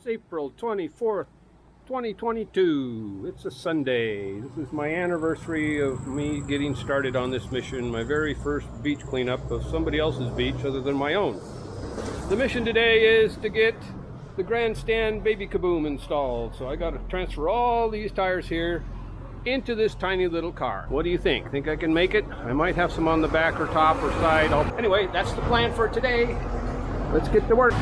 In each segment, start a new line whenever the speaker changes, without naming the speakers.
It's April 24th, 2022. It's a Sunday. This is my anniversary of me getting started on this mission, my very first beach cleanup of somebody else's beach other than my own. The mission today is to get the grandstand baby Kaboom installed. So I got to transfer all these tires here into this tiny little car. What do you think? Think I can make it? I might have some on the back or top or side. Anyway, that's the plan for today. Let's get to work.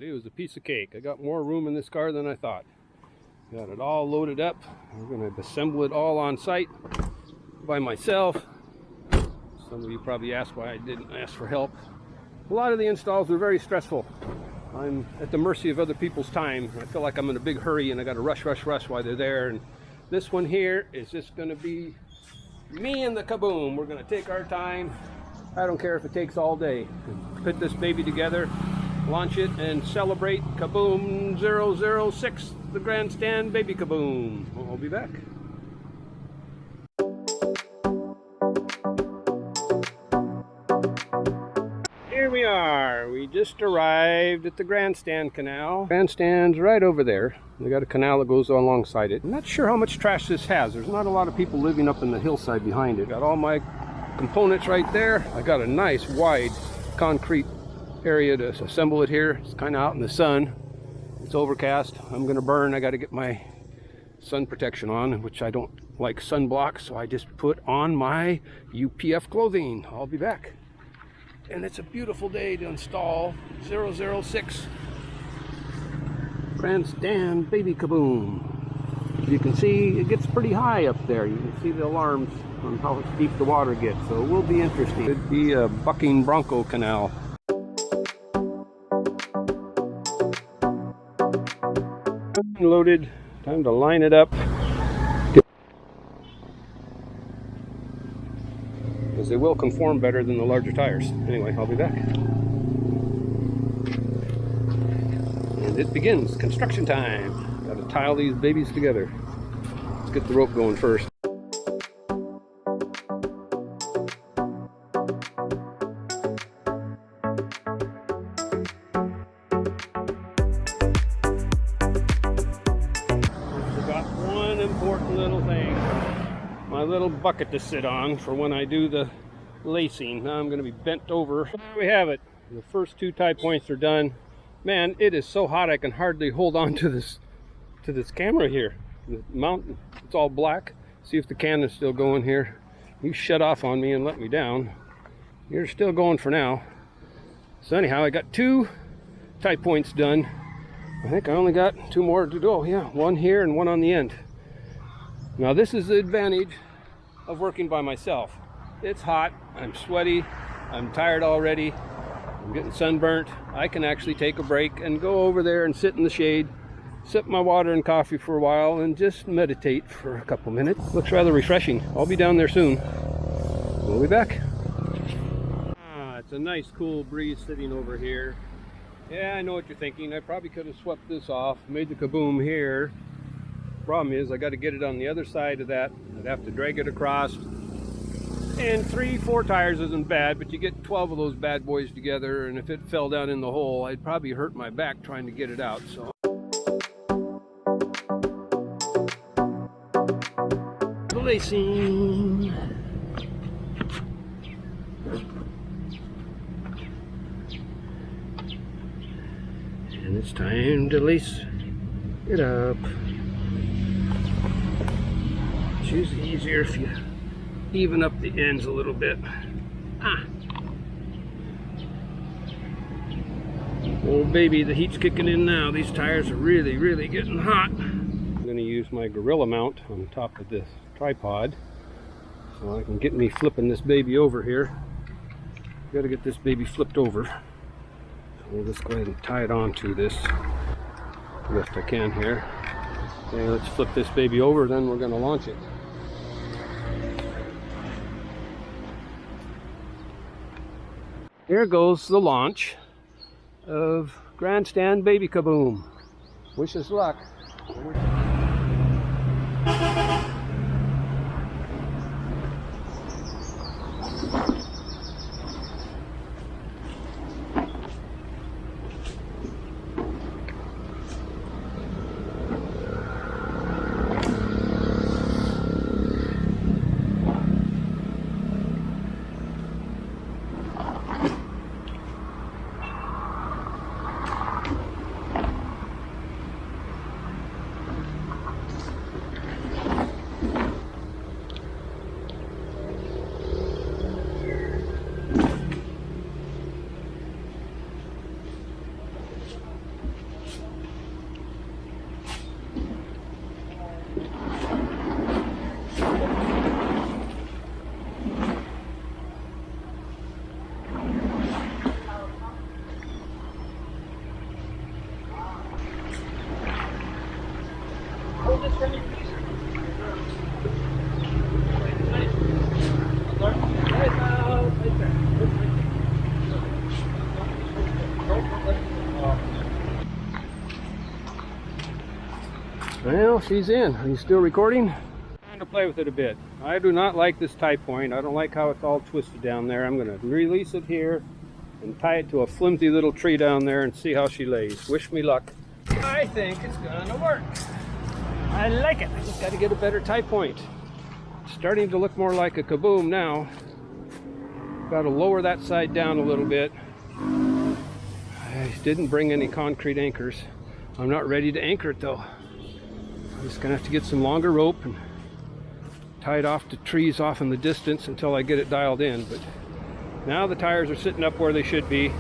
It was a piece of cake. I got more room in this car than I thought. Got it all loaded up. We're going to assemble it all on site by myself. Some of you probably asked why I didn't ask for help. A lot of the installs are very stressful. I'm at the mercy of other people's time. I feel like I'm in a big hurry and I got to rush while they're there. And this one here is just going to be me and the Kaboom. We're going to take our time. I don't care if it takes all day. Put this baby together, launch it, and celebrate Kaboom 006, the grandstand baby Kaboom. I'll be back. Here we are. We just arrived at the grandstand canal. Grandstand's right over there. They got a canal that goes alongside it. I'm not sure how much trash this has. There's not a lot of people living up in the hillside behind it. Got all my components right there. I got a nice wide concrete area to assemble it here. It's kind of out in the sun. It's overcast. I'm gonna burn. I got to get my sun protection on, which I don't like sunblock, so I just put on my UPF clothing. I'll be back. And it's a beautiful day to install 006 grandstand baby Kaboom. As you can see, it gets pretty high up there. You can see the alarms on how deep the water gets, so it will be interesting. It'd be a bucking bronco canal. Loaded, time to line it up, because they will conform better than the larger tires. Anyway, I'll be back. And it begins construction time. Got to tile these babies together. Let's get the rope going first. Important little thing, my little bucket to sit on for when I do the lacing. Now I'm going to be bent over. There we have it. The first two tie points are done. Man, it is so hot I can hardly hold on to this camera here. The mount, it's all black. See if the can is still going here. You shut off on me and let me down. You're still going for now. So anyhow, I got two tie points done. I think I only got two more to do. Oh yeah, one here and one on the end. Now this is the advantage of working by myself. It's hot, I'm sweaty, I'm tired already, I'm getting sunburnt. I can actually take a break and go over there and sit in the shade, sip my water and coffee for a while, and just meditate for a couple minutes. Looks rather refreshing. I'll be down there soon. We'll be back. It's a nice cool breeze sitting over here. Yeah, I know what you're thinking. I probably could have swept this off, made the Kaboom here. Problem is I got to get it on the other side of that. I'd have to drag it across, and 3-4 tires isn't bad, but you get 12 of those bad boys together, and if it fell down in the hole, I'd probably hurt my back trying to get it out. So lacing. And it's time to lace it up. It's usually easier if you even up the ends a little bit. Oh baby, the heat's kicking in now. These tires are really getting hot. I'm going to use my Gorilla mount on top of this tripod so I can get me flipping this baby over here. Got to get this baby flipped over. So we'll just go ahead and tie it onto this best I can here. Okay, let's flip this baby over, then we're going to launch it. Here goes the launch of grandstand baby Kaboom. Wish us luck. Well, she's in. Are you still recording? I'm going to play with it a bit. I do not like this tie point. I don't like how it's all twisted down there. I'm going to release it here and tie it to a flimsy little tree down there and see how she lays. Wish me luck. I think it's going to work. I like it. I just got to get a better tie point. It's starting to look more like a kaboom now. Got to lower that side down a little bit. I didn't bring any concrete anchors. I'm not ready to anchor it though. I'm just gonna have to get some longer rope and tie it off to trees off in the distance until I get it dialed in. But now the tires are sitting up where they should be.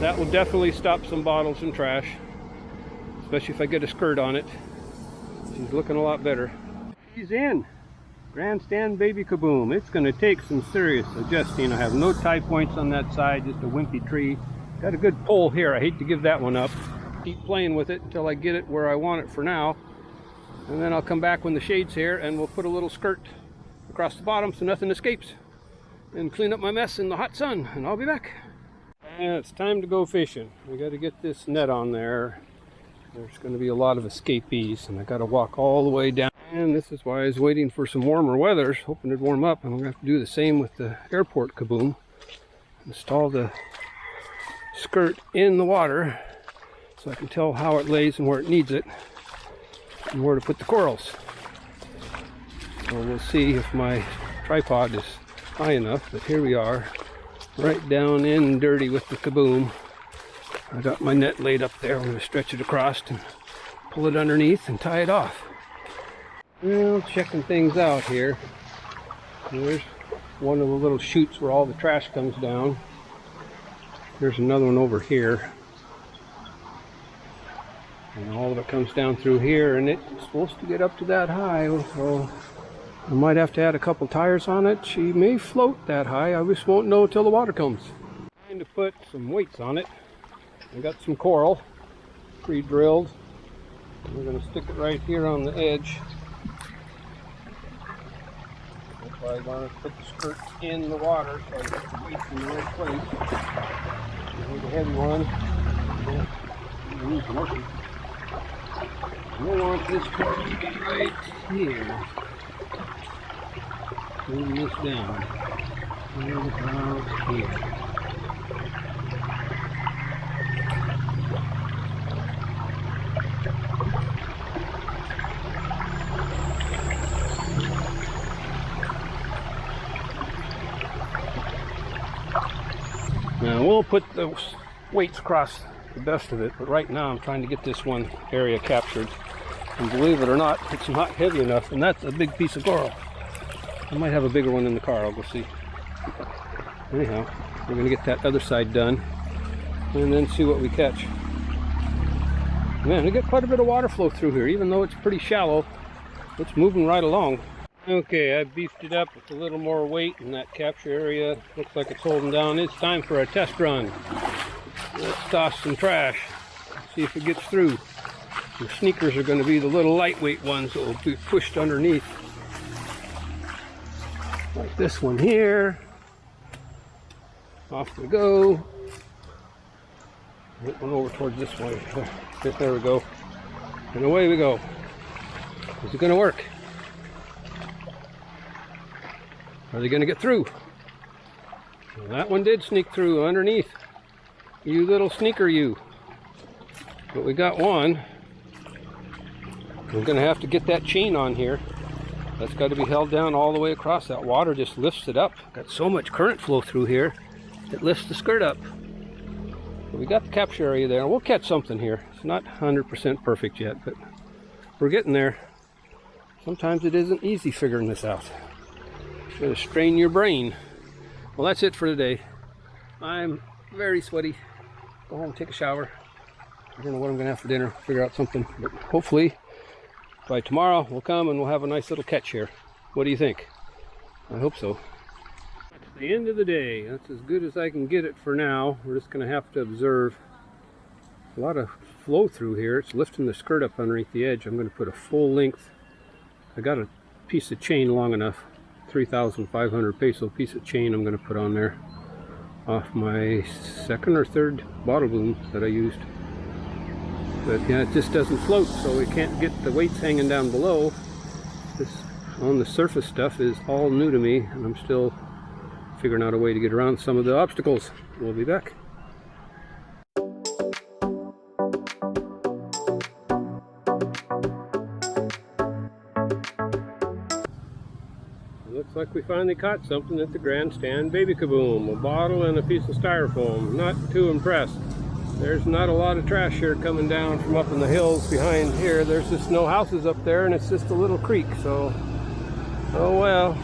That will definitely stop some bottles and trash, especially if I get a skirt on it. She's looking a lot better. She's in. Grandstand baby kaboom. It's gonna take some serious adjusting. I have no tie points on that side, just a wimpy tree. Got a good pole here. I hate to give that one up. Keep playing with it until I get it where I want it for now. And then I'll come back when the shade's here and we'll put a little skirt across the bottom so nothing escapes. And clean up my mess in the hot sun, and I'll be back. And it's time to go fishing. We got to get this net on there. There's going to be a lot of escapees, and I got to walk all the way down. And this is why I was waiting for some warmer weather, hoping it'd warm up. And I'm going to have to do the same with the airport kaboom. Install the skirt in the water so I can tell how it lays and where it needs it, and where to put the corals. So we'll see if my tripod is high enough, but here we are, right down in dirty with the kaboom. I got my net laid up there. I'm going to stretch it across and pull it underneath and tie it off. Well, checking things out here. There's one of the little chutes where all the trash comes down. There's another one over here. And all of it comes down through here, and it's supposed to get up to that high, so I might have to add a couple tires on it. She may float that high. I just won't know till the water comes. Trying to put some weights on it. I got some coral pre-drilled. We're going to stick it right here on the edge. That's why I want to put the skirt in the water so I get the weights in the right place. Here's a heavy one. I want this to be right here. Moving this down. And about here. Now we'll put the weights across the best of it, but right now I'm trying to get this one area captured. And believe it or not, it's not heavy enough, and that's a big piece of coral. I might have a bigger one in the car, I'll go see. Anyhow, we're going to get that other side done and then see what we catch. Man, we got quite a bit of water flow through here, even though it's pretty shallow. It's moving right along. Okay, I beefed it up with a little more weight in that capture area. Looks like it's holding down. It's time for a test run. Let's toss some trash. See if it gets through. The sneakers are going to be the little lightweight ones that will be pushed underneath. Like this one here. Off we go. Get one over towards this way. There we go. And away we go. Is it going to work? Are they going to get through? Well, that one did sneak through underneath. You little sneaker, you. But we got one. We're going to have to get that chain on here. That's got to be held down all the way across. That water just lifts it up. Got so much current flow through here, it lifts the skirt up. But we got the capture area there. We'll catch something here. It's not 100% perfect yet, but we're getting there. Sometimes it isn't easy figuring this out. It's going to strain your brain. Well, that's it for today. I'm very sweaty. Go home, take a shower. I don't know what I'm going to have for dinner. Figure out something. But hopefully, by tomorrow, we'll come and we'll have a nice little catch here. What do you think? I hope so. That's the end of the day. That's as good as I can get it for now. We're just going to have to observe. A lot of flow through here. It's lifting the skirt up underneath the edge. I'm going to put a full length. I got a piece of chain long enough. 3,500 peso piece of chain I'm going to put on there. Off my second or third bottle boom that I used. But yeah, it just doesn't float, so we can't get the weights hanging down below. This on the surface stuff is all new to me, and I'm still figuring out a way to get around some of the obstacles. We'll be back. Looks like we finally caught something at the grandstand baby kaboom. A bottle and a piece of styrofoam. Not too impressed. There's not a lot of trash here coming down from up in the hills behind here. There's just no houses up there, and it's just a little creek, so oh well.